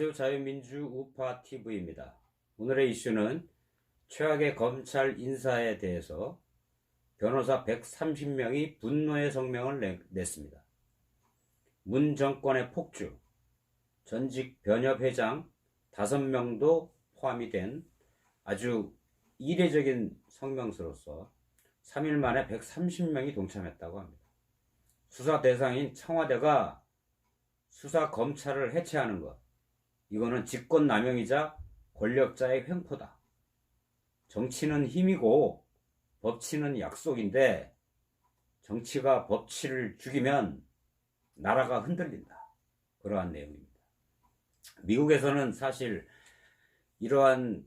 안녕하세요. 자유민주 우파 TV입니다. 오늘의 이슈는 최악의 검찰 인사에 대해서 변호사 130명이 분노의 성명을 냈습니다. 문 정권의 폭주, 전직 변협회장 5명도 포함이 된 아주 이례적인 성명서로서 3일 만에 130명이 동참했다고 합니다. 수사 대상인 청와대가 수사 검찰을 해체하는 것, 이거는 직권남용이자 권력자의 횡포다. 정치는 힘이고 법치는 약속인데 정치가 법치를 죽이면 나라가 흔들린다. 그러한 내용입니다. 미국에서는 사실 이러한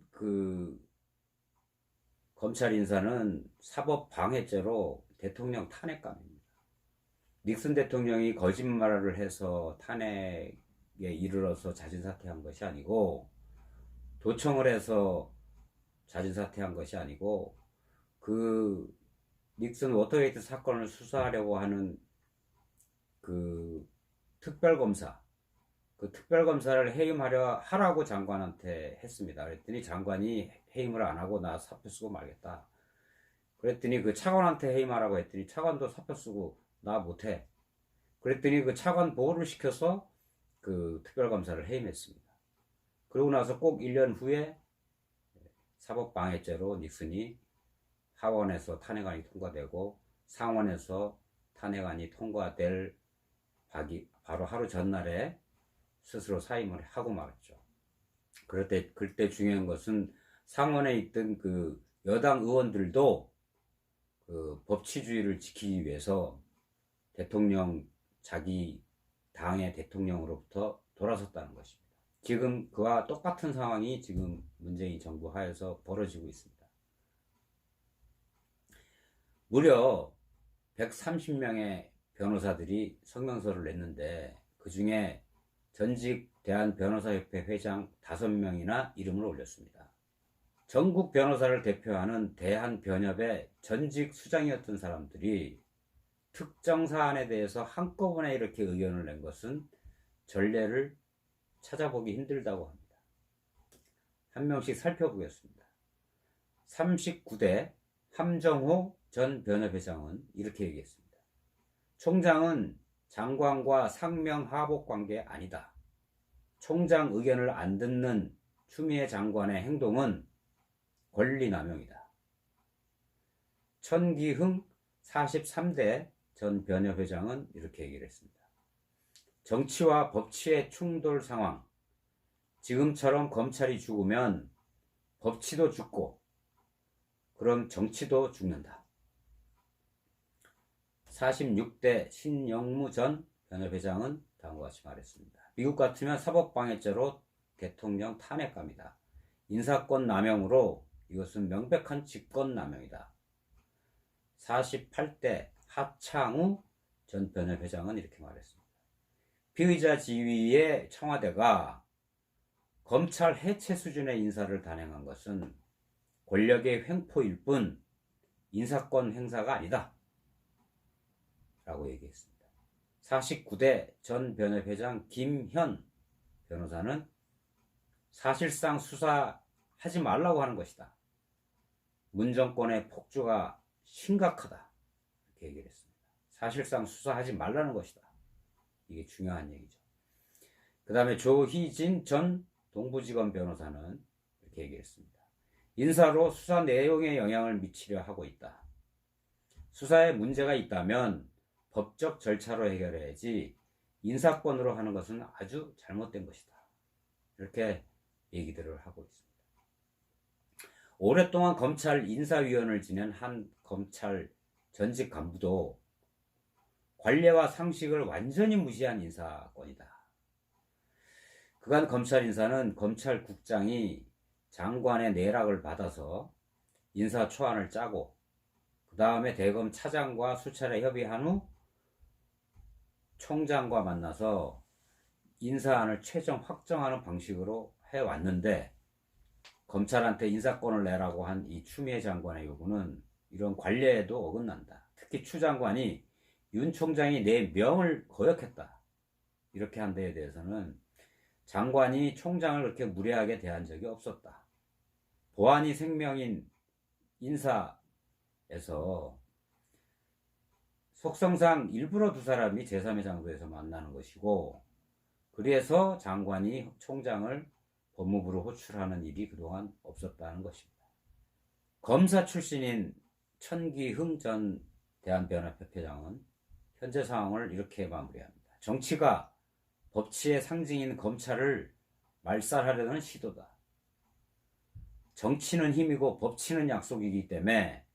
검찰 인사는 사법 방해죄로 대통령 탄핵감입니다. 닉슨 대통령이 거짓말을 해서 탄핵에 이르러서 자진사퇴한 것이 아니고, 도청을 해서 자진사퇴한 것이 아니고, 닉슨 워터게이트 사건을 수사하려고 하는 특별검사, 특별검사를 하라고 장관한테 했습니다. 그랬더니 장관이 해임을 안 하고 나 사표 쓰고 말겠다. 그랬더니 차관한테 해임하라고 했더니 차관도 사표 쓰고 나 못해. 그랬더니 차관 보호를 시켜서 특별검사를 해임했습니다. 그러고 나서 꼭 1년 후에 사법방해죄로 닉슨이 하원에서 탄핵안이 통과되고 상원에서 탄핵안이 통과될 바로 하루 전날에 스스로 사임을 하고 말았죠. 그때 중요한 것은 상원에 있던 여당 의원들도 법치주의를 지키기 위해서 자기 당의 대통령으로부터 돌아섰다는 것입니다. 지금 그와 똑같은 상황이 지금 문재인 정부 하에서 벌어지고 있습니다. 무려 130명의 변호사들이 성명서를 냈는데 그 중에 전직 대한변호사협회 회장 5명이나 이름을 올렸습니다. 전국 변호사를 대표하는 대한변협의 전직 수장이었던 사람들이 특정 사안에 대해서 한꺼번에 이렇게 의견을 낸 것은 전례를 찾아보기 힘들다고 합니다. 한 명씩 살펴보겠습니다. 39대 함정호 전 변협회장은 이렇게 얘기했습니다. 총장은 장관과 상명하복 관계 아니다. 총장 의견을 안 듣는 추미애 장관의 행동은 권리남용이다. 천기흥 43대 전 변협회장은 이렇게 얘기를 했습니다. 정치와 법치의 충돌 상황, 지금처럼 검찰이 죽으면 법치도 죽고 그럼 정치도 죽는다. 46대 신영무 전 변협회장은 다음과 같이 말했습니다. 미국 같으면 사법방해죄로 대통령 탄핵감이다. 인사권 남용으로 이것은 명백한 직권남용이다. 48대 하창우 전 변협회장은 이렇게 말했습니다. 피의자 지위의 청와대가 검찰 해체 수준의 인사를 단행한 것은 권력의 횡포일 뿐 인사권 행사가 아니다. 라고 얘기했습니다. 49대 전 변협회장 김현 변호사는 사실상 수사하지 말라고 하는 것이다. 문정권의 폭주가 심각하다. 이렇게 얘기를 했습니다. 사실상 수사하지 말라는 것이다. 이게 중요한 얘기죠. 그 다음에 조희진 전 동부지검 변호사는 이렇게 얘기했습니다. 인사로 수사 내용에 영향을 미치려 하고 있다. 수사에 문제가 있다면 법적 절차로 해결해야지 인사권으로 하는 것은 아주 잘못된 것이다. 이렇게 얘기들을 하고 있습니다. 오랫동안 검찰 인사위원을 지낸 한 검찰 전직 간부도 관례와 상식을 완전히 무시한 인사권이다. 그간 검찰 인사는 검찰국장이 장관의 내락을 받아서 인사 초안을 짜고 그 다음에 대검 차장과 수차례 협의한 후 총장과 만나서 인사안을 최종 확정하는 방식으로 해왔는데, 검찰한테 인사권을 내라고 한 이 추미애 장관의 요구는 이런 관례에도 어긋난다. 특히 추 장관이 윤 총장이 내 명을 거역했다. 이렇게 한 데에 대해서는 장관이 총장을 그렇게 무례하게 대한 적이 없었다. 보안이 생명인 인사에서 속성상 일부러 두 사람이 제3의 장소에서 만나는 것이고, 그래서 장관이 총장을 법무부로 호출하는 일이 그동안 없었다는 것입니다. 검사 출신인 천기흠 전 대한변협협회장은 현재 상황을 이렇게 마무리합니다. 정치가 법치의 상징인 검찰을 말살하려는 시도다. 정치는 힘이고 법치는 약속이기 때문에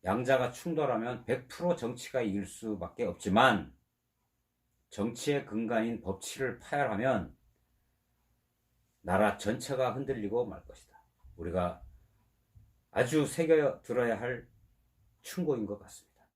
양자가 충돌하면 100% 정치가 이길 수밖에 없지만, 정치의 근간인 법치를 파열하면 나라 전체가 흔들리고 말 것이다. 우리가 아주 새겨 들어야 할 충고인 것 같습니다.